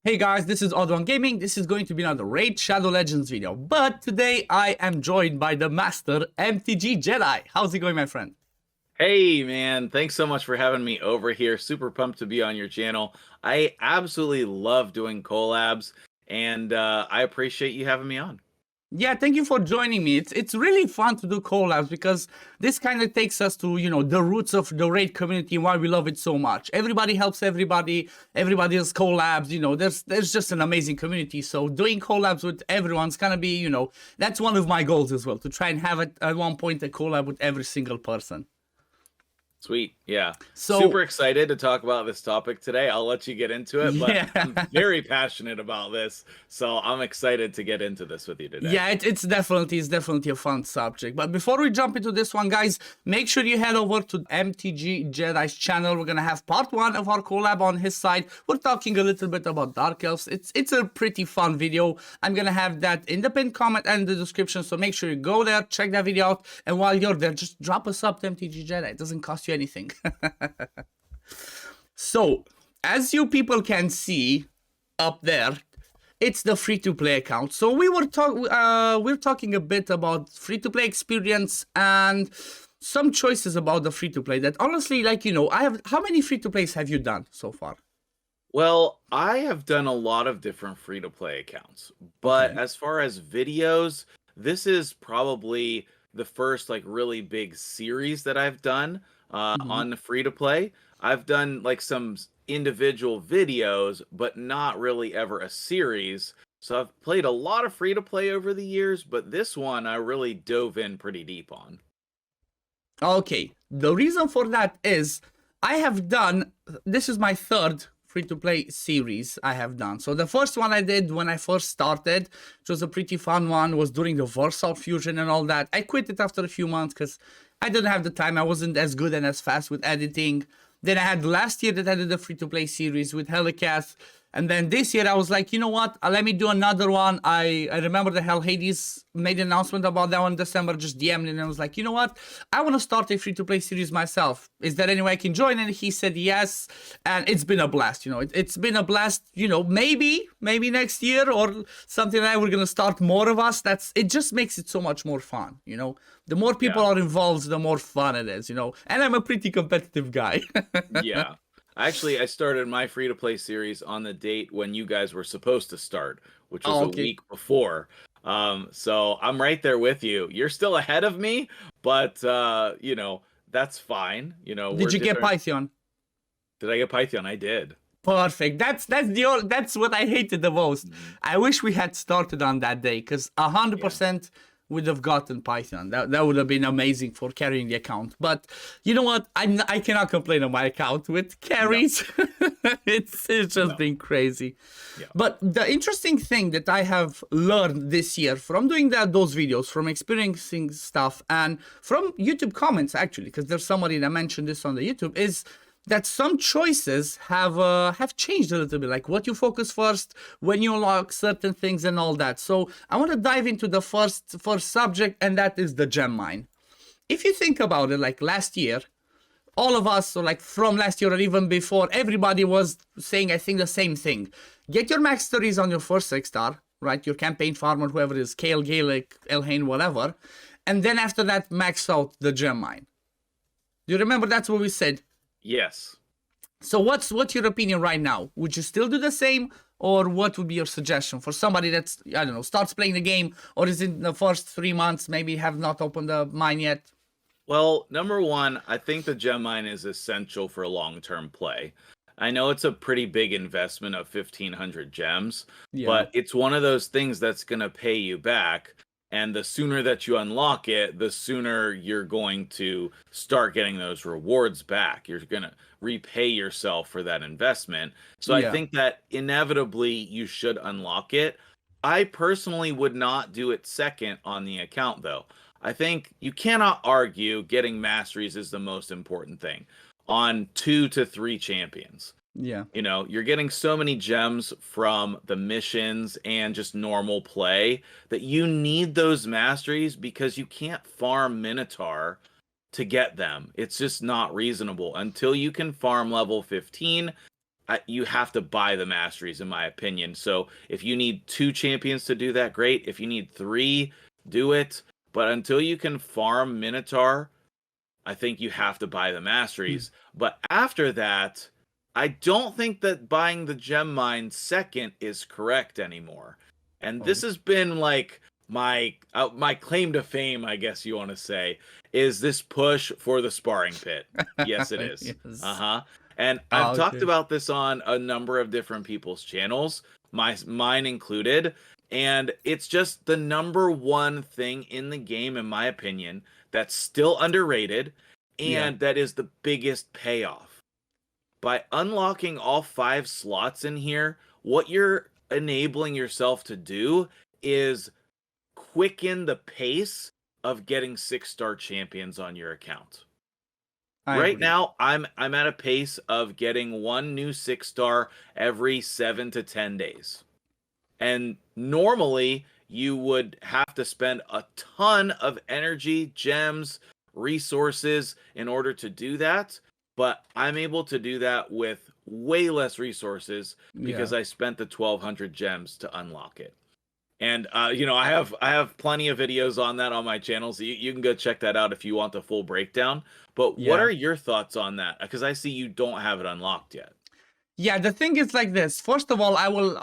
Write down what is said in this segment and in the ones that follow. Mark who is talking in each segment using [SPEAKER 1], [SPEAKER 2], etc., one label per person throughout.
[SPEAKER 1] Hey guys, this is OddOneGaming. This is going to be another Raid Shadow Legends video. But today I am joined by the master MTG Jedi. How's it going, my friend?
[SPEAKER 2] Hey man, thanks so much for having me over here. Super pumped to be on your channel. I absolutely love doing collabs, and I appreciate you having me on.
[SPEAKER 1] Yeah, thank you for joining me. It's really fun to do collabs because this kind of takes us to, the roots of the Raid community and why we love it so much. Everybody helps everybody. Everybody does collabs. There's just an amazing community. So doing collabs with everyone's gonna be, that's one of my goals as well, to try and have it at one point a collab with every single person.
[SPEAKER 2] Sweet. Yeah.
[SPEAKER 1] So
[SPEAKER 2] Super excited to talk about this topic today. I'll let you get into it, but
[SPEAKER 1] yeah.
[SPEAKER 2] I'm very passionate about this. So I'm excited to get into this with you today.
[SPEAKER 1] Yeah, it's definitely a fun subject. But before we jump into this one, guys, make sure you head over to MTG Jedi's channel. We're gonna have part 1 of our collab on his side. We're talking a little bit about Dark Elves. It's a pretty fun video. I'm gonna have that in the pinned comment and the description. So make sure you go there, check that video out, and while you're there, just drop a sub to MTG Jedi. It doesn't cost you anything. So, as you people can see up there, it's the free-to-play account. So we're talking a bit about free-to-play experience and some choices about the free-to-play that honestly, how many free-to-plays have you done so far?
[SPEAKER 2] Well, I have done a lot of different free-to-play accounts, but
[SPEAKER 1] Okay.
[SPEAKER 2] as far as videos, this is probably the first really big series that I've done
[SPEAKER 1] Mhm.
[SPEAKER 2] on the free-to-play. I've done some individual videos, but not really ever a series. So I've played a lot of free-to-play over the years, but this one I really dove in pretty deep on.
[SPEAKER 1] Okay, the reason for that is I have done, this is my third free-to-play series I have done. So the first one I did when I first started, which was a pretty fun one, was during the Warsaw Fusion and all that. I quit it after a few months because I didn't have the time. I wasn't as good and as fast with editing. Then I had last year that I did a free-to-play series with Helicath. And then this year I was like, you know what? Let me do another one. I remember the Hell Hades made an announcement about that one in December, just DM'd and I was like, you know what? I want to start a free-to-play series myself. Is there any way I can join? And he said yes. And it's been a blast, It's been a blast, maybe next year or something like that. We're going to start more of us. It just makes it so much more fun, The more people
[SPEAKER 2] Yeah.
[SPEAKER 1] are involved, the more fun it is, And I'm a pretty competitive guy.
[SPEAKER 2] Yeah. Actually, I started my free-to-play series on the date when you guys were supposed to start, which was
[SPEAKER 1] Oh,
[SPEAKER 2] a
[SPEAKER 1] okay.
[SPEAKER 2] week before. So I'm right there with you. You're still ahead of me, but that's fine. We're
[SPEAKER 1] Did you get
[SPEAKER 2] different.
[SPEAKER 1] Python?
[SPEAKER 2] Did I get Python? I did.
[SPEAKER 1] Perfect. That's what I hated the most.
[SPEAKER 2] Mhm.
[SPEAKER 1] I wish we had started on that day because
[SPEAKER 2] Yeah.
[SPEAKER 1] 100% would have gotten Python. That would have been amazing for carrying the account. But you know what? I cannot complain on my account with
[SPEAKER 2] No.
[SPEAKER 1] carries. It's just
[SPEAKER 2] No.
[SPEAKER 1] been crazy.
[SPEAKER 2] Yeah.
[SPEAKER 1] But the interesting thing that I have learned this year from doing those videos, from experiencing stuff, and from YouTube comments actually, because there's somebody that mentioned this on the YouTube, is that some choices have changed a little bit, like what you focus first, when you unlock certain things and all that. So I want to dive into the first subject, and that is the gem mine. If you think about it, like last year, all of us, or like from last year or even before, everybody was saying, I think, the same thing. Get your max stories on your first 6-star, right? Your campaign farmer, whoever it is, Kale, Gaelic, Elhain, whatever. And then after that, max out the gem mine. Do you remember that's what we said?
[SPEAKER 2] Yes.
[SPEAKER 1] So what's your opinion right now? Would you still do the same, or what would be your suggestion for somebody that's, I don't know, starts playing the game, or is in the first 3 months, maybe have not opened the mine yet?
[SPEAKER 2] Well, number one, I think the gem mine is essential for long-term play. I know it's a pretty big investment of 1,500 gems,
[SPEAKER 1] Yeah.
[SPEAKER 2] but it's one of those things that's going to pay you back. And the sooner that you unlock it, the sooner you're going to start getting those rewards back. You're going to repay yourself for that investment. So I
[SPEAKER 1] Yeah.
[SPEAKER 2] think that inevitably you should unlock it. I personally would not do it second on the account, though. I think you cannot argue getting masteries is the most important thing on 2 to 3 champions.
[SPEAKER 1] Yeah.
[SPEAKER 2] You're getting so many gems from the missions and just normal play that you need those masteries because you can't farm Minotaur to get them. It's just not reasonable. Until you can farm level 15, you have to buy the masteries, in my opinion. So if you need 2 champions to do that, great. If you need 3, do it. But until you can farm Minotaur, I think you have to buy the masteries. But after that, I don't think that buying the gem mine second is correct anymore. And this has been like my claim to fame, I guess you want to say, is this push for the sparring pit. Yes, it is.
[SPEAKER 1] Yes.
[SPEAKER 2] Uh-huh. And I've talked about this on a number of different people's channels, mine included, and it's just the number one thing in the game, in my opinion, that's still underrated, and that is the biggest payoff. By unlocking all 5 slots in here, what you're enabling yourself to do is quicken the pace of getting 6-star champions on your account. Right now, I'm at a pace of getting 1 new 6-star every 7 to 10 days. And normally, you would have to spend a ton of energy, gems, resources in order to do that. But I'm able to do that with way less resources because I spent the 1,200 gems to unlock it. And you know, I have plenty of videos on that on my channel, so you can go check that out if you want the full breakdown. But what are your thoughts on that? Because I see you don't have it unlocked yet.
[SPEAKER 1] Yeah, the thing is like this. First of all, I will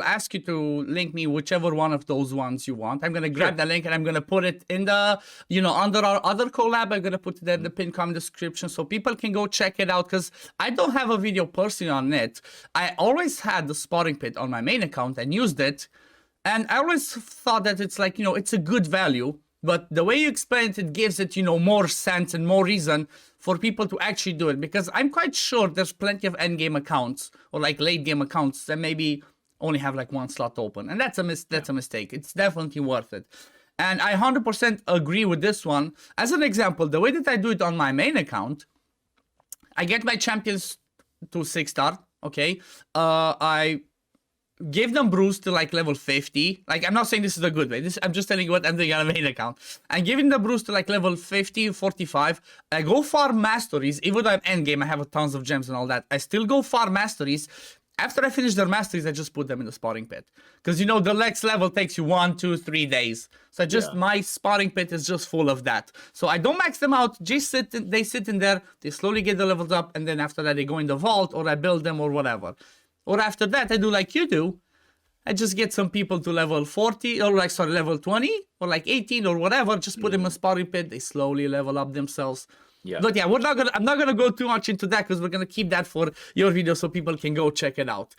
[SPEAKER 1] ask you to link me whichever one of those ones you want. I'm gonna grab the link and I'm gonna put it in the, you know, under our other collab. I'm gonna put it in the pinned comment description so people can go check it out, because I don't have a video personally on it. I always had the sparring pit on my main account and used it. And I always thought that it's like, you know, it's a good value, but the way you explain it, it gives it, you know, more sense and more reason for people to actually do it. Because I'm quite sure there's plenty of end game accounts or like late game accounts that maybe only have like 1 slot open. And that's a mistake. It's definitely worth it. And I 100% agree with this one. As an example, the way that I do it on my main account, I get my champions to 6-star, okay? I give them bruise to like level 50. Like, I'm not saying this is a good way. I'm just telling you what I'm doing on a main account. I'm giving the bruise to like level 50, 45. I go farm masteries. Even though I'm endgame, I have tons of gems and all that. I still go farm masteries. After I finish their masteries, I just put them in the sparring pit. Because, you know, the next level takes you 1, 2, 3 days. So my sparring pit is just full of that. So I don't max them out. Just they sit in there. They slowly get the levels up. And then after that, they go in the vault or I build them or whatever. Or after that, I do like you do. I just get some people to level 40 or like, sorry, level 20 or like 18 or whatever. Just put them in a sparring pit. They slowly level up themselves. Yeah. But yeah, I'm not gonna go too much into that because we're gonna keep that for your video so people can go check it out.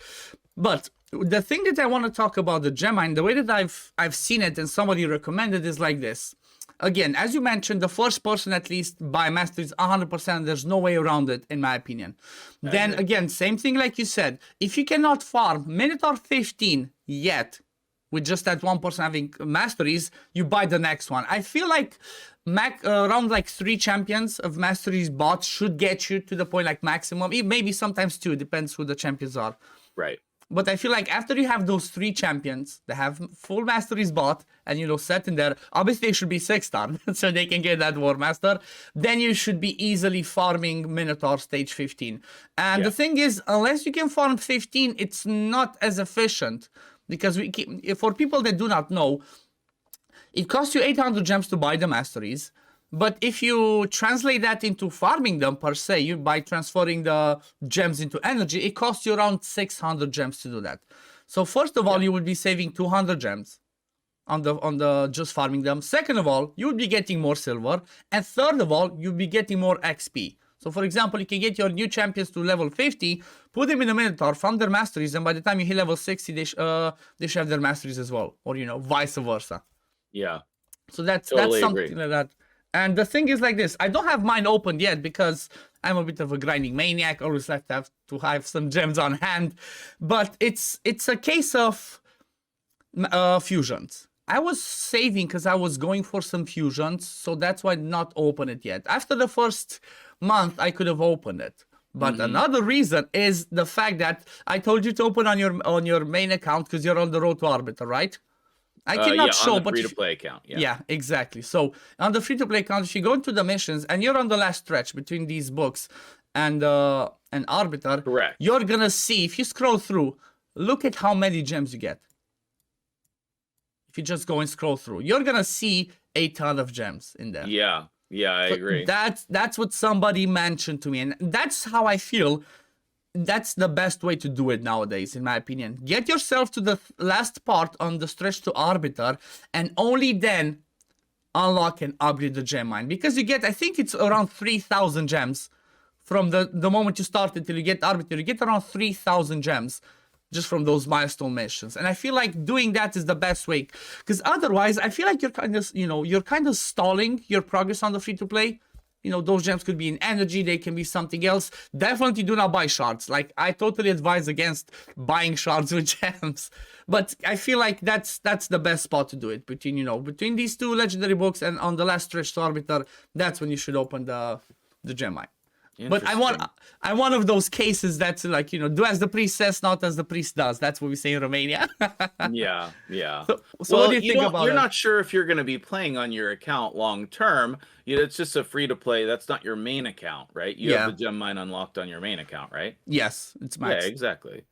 [SPEAKER 1] But the thing that I want to talk about the gem mine, the way that I've seen it and somebody recommended is like this. Again, as you mentioned, the first person at least buy masteries 100%. There's no way around it, in my opinion. Then again, same thing like you said. If you cannot farm Minotaur 15 yet, with just that 1% having masteries, you buy the next one. I feel like around like 3 champions of masteries bought should get you to the point like maximum. Maybe sometimes 2, depends who the champions are.
[SPEAKER 2] Right.
[SPEAKER 1] But I feel like after you have those 3 champions that have full masteries bought and, you know, set in there, obviously they should be 6-star so they can get that War Master. Then you should be easily farming Minotaur stage 15. And the thing is, unless you can farm 15, it's not as efficient. Because for people that do not know, it costs you 800 gems to buy the masteries. But if you translate that into farming them per se, by transferring the gems into energy, it costs you around 600 gems to do that. So first of all, you would be saving 200 gems on the just farming them. Second of all, you would be getting more silver. And third of all, you'd be getting more XP. So for example, you can get your new champions to level 50, put them in a Minotaur, farm their masteries, and by the time you hit level 60, they should have their masteries as well. Or, you know, vice versa.
[SPEAKER 2] Yeah.
[SPEAKER 1] So that's something like that. And the thing is like this, I don't have mine opened yet because I'm a bit of a grinding maniac, always have to have some gems on hand. But it's a case of fusions. I was saving because I was going for some fusions, so that's why I did not open it yet. After the first month, I could have opened it. But another reason is the fact that I told you to open on your main account because you're on the road to Arbiter, right? I cannot show,
[SPEAKER 2] on the
[SPEAKER 1] but
[SPEAKER 2] free-to-play account.
[SPEAKER 1] Yeah, exactly. So on the free-to-play account, if you go into the missions and you're on the last stretch between these books, and Arbiter,
[SPEAKER 2] Correct.
[SPEAKER 1] you're gonna see, if you scroll through, look at how many gems you get. If you just go and scroll through, you're gonna see a ton of gems in there.
[SPEAKER 2] Yeah, I agree.
[SPEAKER 1] That's what somebody mentioned to me, and that's how I feel. That's the best way to do it nowadays, in my opinion. Get yourself to the last part on the stretch to Arbiter, and only then unlock and upgrade the gem mine. Because you get, I think it's around 3,000 gems from the moment you start until you get Arbiter. You get around 3,000 gems just from those milestone missions. And I feel like doing that is the best way. Because otherwise, I feel like you're kind of stalling your progress on the free-to-play. You know, those gems could be in energy, they can be something else. Definitely do not buy shards. Like, I totally advise against buying shards with gems. But I feel like that's the best spot to do it. Between these two legendary books and on the last stretch to Arbiter, that's when you should open the gem mine. But I'm one of those cases that's like, do as the priest says, not as the priest does. That's what we say in Romania.
[SPEAKER 2] Yeah.
[SPEAKER 1] So what do you think about it?
[SPEAKER 2] You're not sure if you're going to be playing on your account long term. It's just a free to play. That's not your main account, right? You have the gem mine unlocked on your main account, right?
[SPEAKER 1] Yes, it's max.
[SPEAKER 2] Yeah, exactly.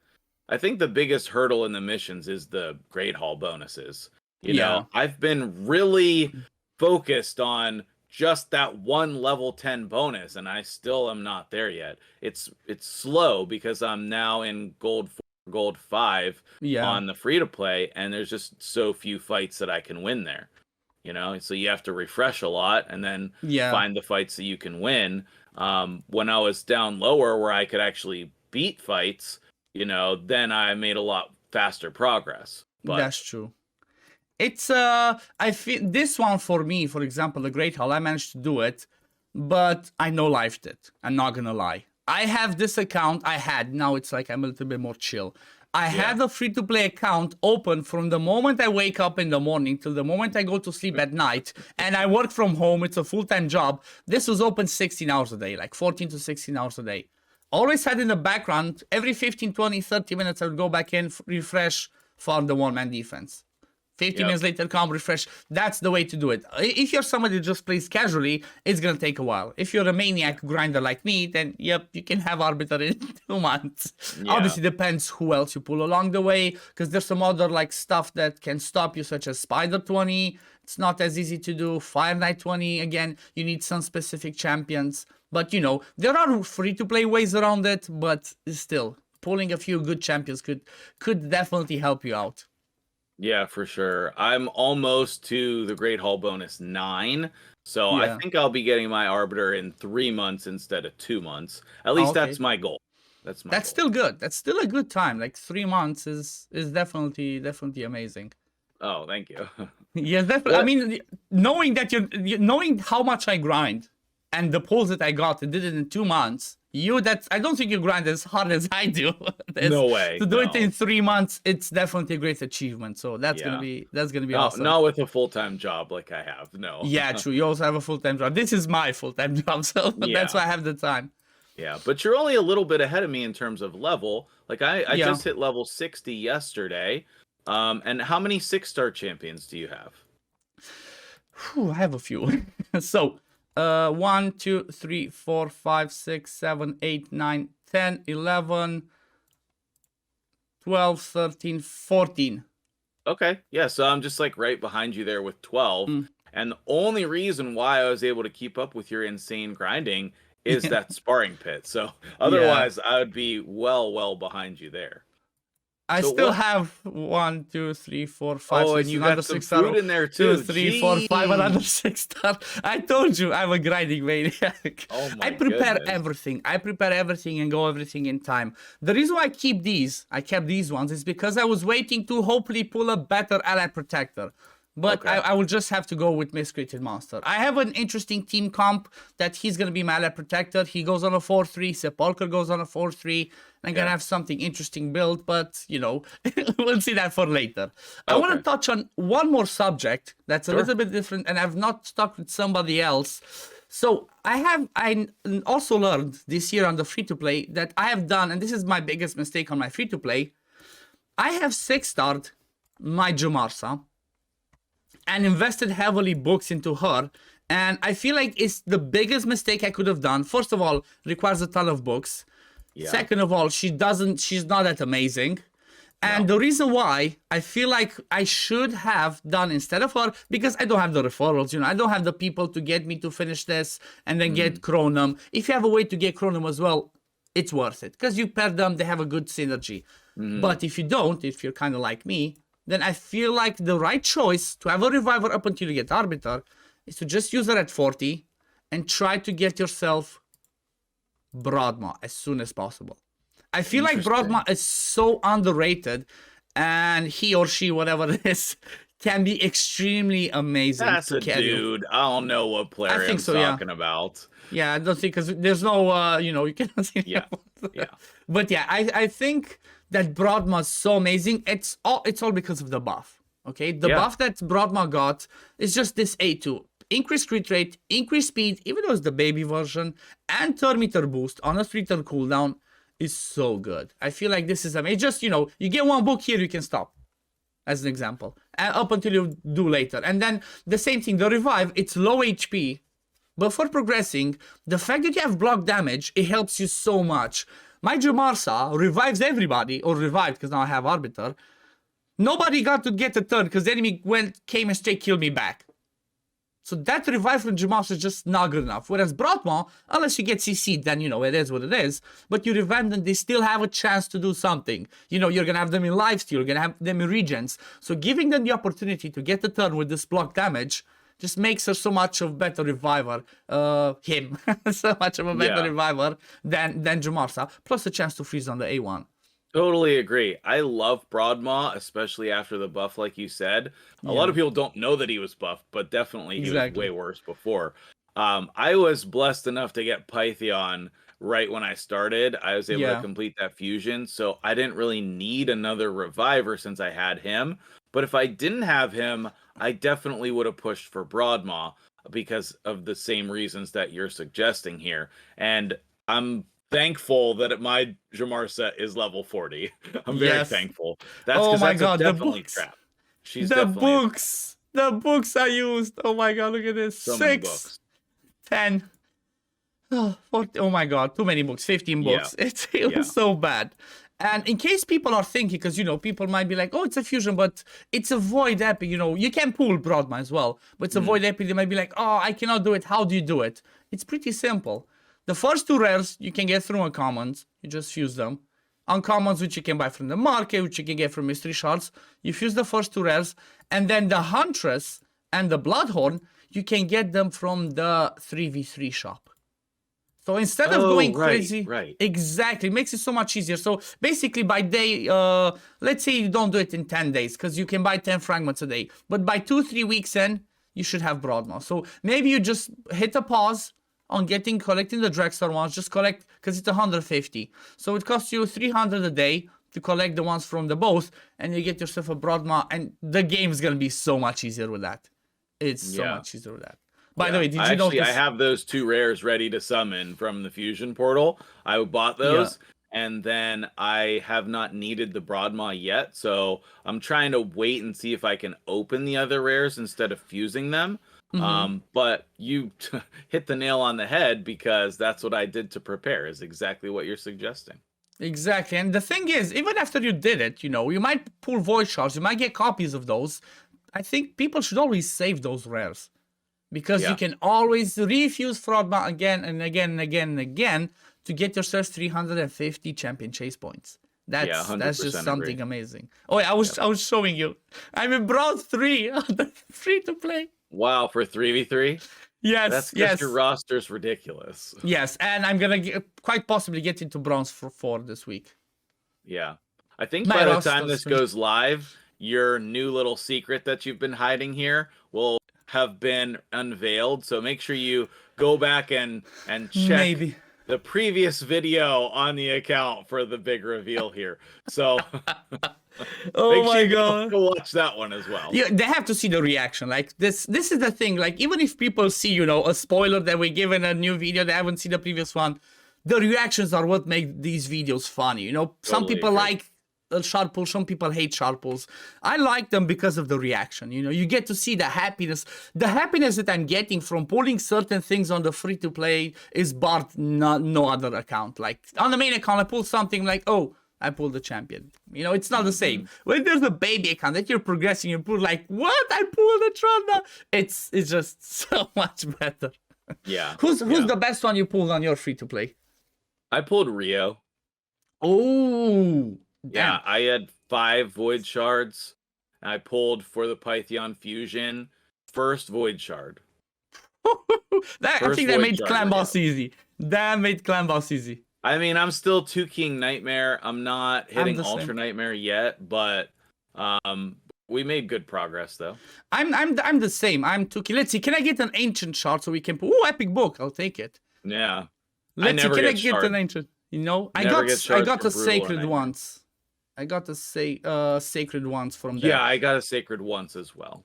[SPEAKER 2] I think the biggest hurdle in the missions is the Great Hall bonuses. You know, I've been really focused on just that one level 10 bonus, and I still am not there yet. It's slow because I'm now in gold 4, gold 5 on the free to play, and there's just so few fights that I can win there. So you have to refresh a lot and then find the fights that you can win. When I was down lower where I could actually beat fights, then I made a lot faster progress. But
[SPEAKER 1] that's true. It's I feel this one for me, for example, the Great Hall, I managed to do it, but I no-lifed it. I'm not gonna lie. I have this account now it's like I'm a little bit more chill. I had a free-to-play account open from the moment I wake up in the morning till the moment I go to sleep at night, and I work from home. It's a full-time job. This was open 16 hours a day, like 14 to 16 hours a day. Always had in the background, every 15, 20, 30 minutes, I would go back in, refresh, farm the one-man defense. 15 minutes later, come refresh. That's the way to do it. If you're somebody who just plays casually, it's going to take a while. If you're a maniac grinder like me, then you can have Arbiter in 2 months. Obviously, depends who else you pull along the way, because there's some other stuff that can stop you, such as Spider 20. It's not as easy to do. Fire Knight 20, again, you need some specific champions. But, there are free-to-play ways around it, but still, pulling a few good champions could definitely help you out.
[SPEAKER 2] Yeah, for sure. I'm almost to the Great Hall bonus 9. So I think I'll be getting my Arbiter in 3 months instead of 2 months. At least that's my goal. That's goal.
[SPEAKER 1] Still good. That's still a good time. Like 3 months is definitely amazing.
[SPEAKER 2] Oh, thank you.
[SPEAKER 1] Yeah, definitely. I mean, knowing knowing how much I grind and the pulls that I got and did it in 2 months. I don't think you grind as hard as I do.
[SPEAKER 2] No way.
[SPEAKER 1] To do it in 3 months, it's definitely a great achievement. So that's gonna be awesome.
[SPEAKER 2] Not with a full-time job like I have. No.
[SPEAKER 1] Yeah, true. You also have a full-time job. This is my full-time job, so that's why I have the time.
[SPEAKER 2] Yeah, but you're only a little bit ahead of me in terms of level. Like I just hit level 60 yesterday. And how many 6-star champions do you have?
[SPEAKER 1] I have a few. So 1, 2, 3, 4, 5, 6, 7, 8, 9, 10, 11, 12, 13, 14.
[SPEAKER 2] Okay. Yeah, so I'm just right behind you there with 12. And the only reason why I was able to keep up with your insane grinding is that sparring pit. So otherwise I would be well behind you there.
[SPEAKER 1] I still have 1, 2, 3, 4, 5, 6,
[SPEAKER 2] and you got some
[SPEAKER 1] 6 star.
[SPEAKER 2] food in there too.
[SPEAKER 1] 2, 3, 4, 5, another 6 star. I told you I'm a grinding maniac.
[SPEAKER 2] Oh my
[SPEAKER 1] I prepare
[SPEAKER 2] goodness.
[SPEAKER 1] everything. I prepare everything and go everything in time. The reason why I kept these ones is because I was waiting to hopefully pull a better ally protector. But I will just have to go with Miscreated Monster. I have an interesting team comp that he's going to be my ally protector. He goes on a 4-3. Sepulcher goes on a 4-3. I'm going to have something interesting built, but, we'll see that for later. I want to touch on one more subject that's a little bit different, and I've not talked with somebody else. So I also learned this year on the free-to-play that I have done, and this is my biggest mistake on my free-to-play, I have 6-starred my Jumarsa and invested heavily books into her, And I feel like it's the biggest mistake I could have done. First of all, requires a ton of books.
[SPEAKER 2] Yeah.
[SPEAKER 1] Second of all, she's not that amazing. And
[SPEAKER 2] No.
[SPEAKER 1] the reason why I feel like I should have done instead of her, because I don't have the referrals, I don't have the people to get me to finish this and then get Chronum. If you have a way to get Chronum as well, it's worth it because you pair them, they have a good synergy. But if you don't, if you're kind of like me, then I feel like the right choice to have a reviver up until you get Arbiter is to just use her at 40 and try to get yourself Broadmaw as soon as possible. I feel like Broadmaw is so underrated, and he or she, whatever it is, can be extremely amazing.
[SPEAKER 2] That's a dude. I don't know what player I'm talking about.
[SPEAKER 1] Yeah, I don't think, because there's no, you cannot see.
[SPEAKER 2] Yeah.
[SPEAKER 1] But yeah, I think that Broadmaw is so amazing. It's all because of the buff. Okay, the buff that Broadmaw got is just this A2. Increased crit rate, increased speed, even though it's the baby version, and turn meter boost on a 3-turn cooldown is so good. I feel like this is amazing. Just, you get one book here, you can stop, as an example, and up until you do later. And then the same thing, the revive, it's low HP, but for progressing, the fact that you have block damage, it helps you so much. My Jamarsa revives everybody, or revived, because now I have Arbiter. Nobody got to get a turn, because the enemy came and straight killed me back. So that revive from Jamarsa is just not good enough. Whereas Broadmaw, unless you get CC'd, then, it is what it is. But you revive them, they still have a chance to do something. You're going to have them in lifesteal, you're going to have them in regens. So giving them the opportunity to get the turn with this block damage just makes her so much of a better reviver. So much of a better reviver than Jamarsa. Plus a chance to freeze on the A1.
[SPEAKER 2] Totally agree. I love Broadmaw, especially after the buff, like you said. A lot of people don't know that he was buffed, but definitely he was way worse before. I was blessed enough to get Pythion right when I started. I was able to complete that fusion, so I didn't really need another reviver since I had him. But if I didn't have him, I definitely would have pushed for Broadmaw because of the same reasons that you're suggesting here. And I'm thankful that my Jamar set is level 40. I'm very thankful. That's definitely a trap. She's
[SPEAKER 1] the books I used. Oh my god, look at this.
[SPEAKER 2] So
[SPEAKER 1] 6, 10. 40, oh my god, too many books. 15 books. It was so bad. And in case people are thinking, because people might be like, oh, it's a fusion, but it's a void epic. You can pull Broadmaw as well, but it's a void epic. They might be like, oh, I cannot do it. How do you do it? It's pretty simple. The first 2 rares you can get through uncommons. You just fuse them. Uncommons, which you can buy from the market, which you can get from mystery shards. You fuse the first 2 rares. And then the Huntress and the Bloodhorn, you can get them from the 3v3 shop. So instead of going crazy, exactly, it makes it so much easier. So basically by day, let's say you don't do it in 10 days, because you can buy 10 fragments a day. But by 2-3 weeks in, you should have Broadmaw. So maybe you just hit a pause on collecting the Dragster ones. Just collect, because it's 150. So it costs you 300 a day to collect the ones from the both, and you get yourself a Broadmaw, and the game's going to be so much easier with that. It's so much easier with that. By the way, did you notice?
[SPEAKER 2] I have those 2 rares ready to summon from the fusion portal. I bought those, and then I have not needed the Broadmaw yet. So I'm trying to wait and see if I can open the other rares instead of fusing them. But you hit the nail on the head, because that's what I did to prepare, is exactly what you're suggesting.
[SPEAKER 1] Exactly. And the thing is, even after you did it, you might pull void shards, you might get copies of those. I think people should always save those rares, because you can always refuse Broadmaw again and again and again and again to get yourself 350 champion chase points. That's just something amazing. Oh, yeah, I was showing you. I'm in Broad 3 on the free to play.
[SPEAKER 2] Wow, for 3v3?
[SPEAKER 1] Yes,
[SPEAKER 2] that's because your roster's ridiculous.
[SPEAKER 1] Yes, and I'm gonna quite possibly get into bronze for 4 this week.
[SPEAKER 2] Yeah, I think by the time this goes live, your new little secret that you've been hiding here will have been unveiled. So make sure you go back and check the previous video on the account for the big reveal here. So
[SPEAKER 1] oh my god,
[SPEAKER 2] go watch that one as well.
[SPEAKER 1] Yeah, they have to see the reaction. Like this is the thing. Like, even if people see, a spoiler that we give in a new video, they haven't seen the previous one, the reactions are what make these videos funny. Some people like sharp pulls. Some people hate sharp pulls. I like them because of the reaction. You know, you get to see the happiness. The happiness that I'm getting from pulling certain things on the free-to-play is barred no other account. Like, on the main account, I pull something like, oh, I pulled the champion. You know, it's not the same. When there's a baby account that you're progressing, you pull like, what? I pulled a Trundle. It's just so much better.
[SPEAKER 2] Yeah.
[SPEAKER 1] Who's the best one you pulled on your free-to-play?
[SPEAKER 2] I pulled Rio.
[SPEAKER 1] Oh,
[SPEAKER 2] yeah.
[SPEAKER 1] damn.
[SPEAKER 2] I had 5 Void Shards. I pulled for the Pythion Fusion first Void Shard.
[SPEAKER 1] I think that made Clan Boss easy. That made Clan Boss easy.
[SPEAKER 2] I mean, I'm still 2 King Nightmare. I'm not hitting Ultra Nightmare yet, but we made good progress though.
[SPEAKER 1] I'm the same. I'm 2 King. Let's see. Can I get an ancient shard so we can? Oh, epic book. I'll take it.
[SPEAKER 2] Yeah.
[SPEAKER 1] Let's see. Can I get an ancient? You know, I got a sacred once. I got a sacred once from there.
[SPEAKER 2] Yeah, I got a sacred once as well.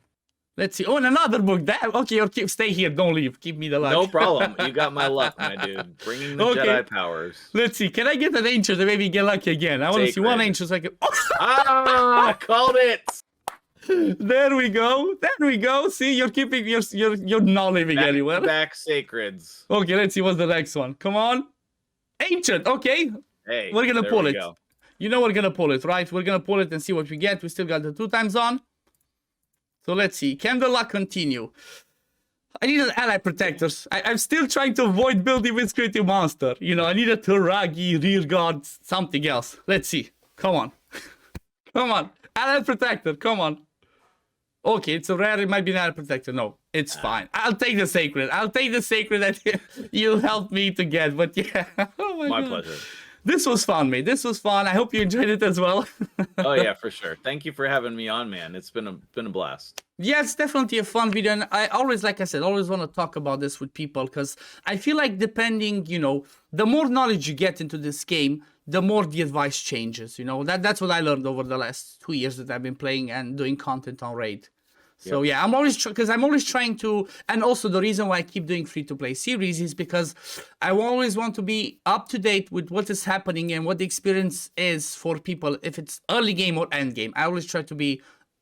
[SPEAKER 1] Let's see. Oh, and another book. Damn. Okay, stay here. Don't leave. Keep me the luck.
[SPEAKER 2] No problem. You got my luck, my dude. Bringing the Jedi powers.
[SPEAKER 1] Let's see. Can I get an ancient and maybe get lucky again? I want to see one ancient so I can...
[SPEAKER 2] I called it.
[SPEAKER 1] There we go. There we go. See, you're keeping... You're not leaving anywhere.
[SPEAKER 2] Back sacreds.
[SPEAKER 1] Okay, let's see what's the next one. Come on. Ancient. Okay.
[SPEAKER 2] Hey,
[SPEAKER 1] we're going to pull it.
[SPEAKER 2] Go.
[SPEAKER 1] You know we're going to pull it, right? We're going to pull it and see what we get. We still got the 2 times on. So let's see. Can the luck continue? I need an ally protectors. I'm still trying to avoid building with creative monster. You know, I need a Taragi, rear guard, something else. Let's see. Come on. Come on. Ally protector. Come on. Okay, it's a rare. It might be an ally protector. No, it's fine. I'll take the sacred. I'll take the sacred that you helped me to get. But yeah. Oh my God.
[SPEAKER 2] Pleasure.
[SPEAKER 1] This was fun, mate. This was fun. I hope you enjoyed it as well.
[SPEAKER 2] Oh yeah, for sure. Thank you for having me on, man. It's been a blast.
[SPEAKER 1] Yeah, it's definitely a fun video, and I always, like I said, always want to talk about this with people because I feel like depending, you know, the more knowledge you get into this game, the more the advice changes. You know, that's what I learned over the last 2 years that I've been playing and doing content on Raid. So yeah, I'm always trying to, and also the reason why I keep doing free-to-play series is because I always want to be up to date with what is happening and what the experience is for people, if it's early game or end game. I always try to be,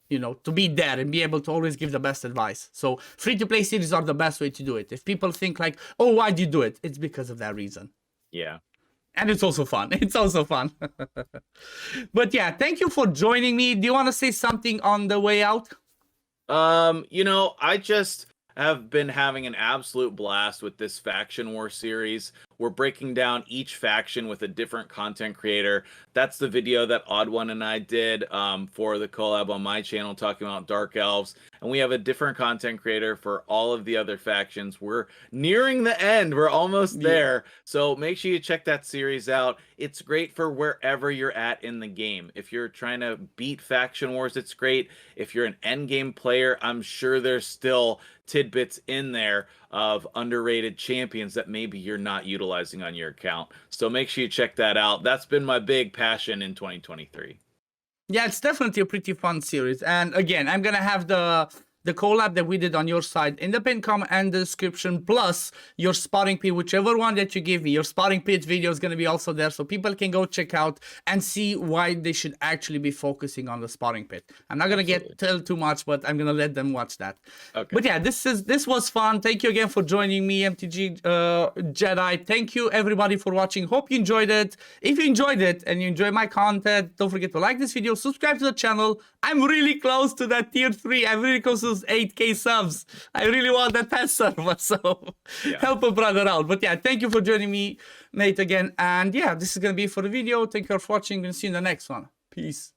[SPEAKER 1] you know, to be there and be able to always give the best advice. So free-to-play series are the best way to do it. If people think like, oh, why do you do it? It's because of that reason.
[SPEAKER 2] Yeah.
[SPEAKER 1] And it's also fun. It's also fun. But yeah, thank you for joining me. Do you want to say something on the way out?
[SPEAKER 2] You know, I just have been having an absolute blast with this Faction War series. We're breaking down each faction with a different content creator. That's the video that OddOne and I did for the collab on my channel talking about Dark Elves. And we have a different content creator for all of the other factions. We're nearing the end. We're almost there. So make sure you check that series out. It's great for wherever you're at in the game. If you're trying to beat Faction Wars, it's great. If you're an endgame player, I'm sure there's still tidbits in there of underrated champions that maybe you're not utilizing on your account. So make sure you check that out. That's been my big passion in 2023.
[SPEAKER 1] Yeah, it's definitely a pretty fun series. And again, I'm going to have the collab that we did on your side in the pinned comment and the description, plus your sparring pit, whichever one that you give me. Your sparring pit video is going to be also there, so people can go check out and see why they should actually be focusing on the sparring pit. I'm not going to tell too much, but I'm going to let them watch that. Okay. But yeah, this was fun. Thank you again for joining me, MTG Jedi. Thank you everybody for watching. Hope you enjoyed it. If you enjoyed it and you enjoy my content, don't forget to like this video, subscribe to the channel. I'm really close to that tier 3. I'm really close to 8K subs. I really want that test server, so help a brother out. But yeah, thank you for joining me, mate, again. And yeah, this is gonna be it for the video. Thank you for watching. We'll see you in the next one. Peace.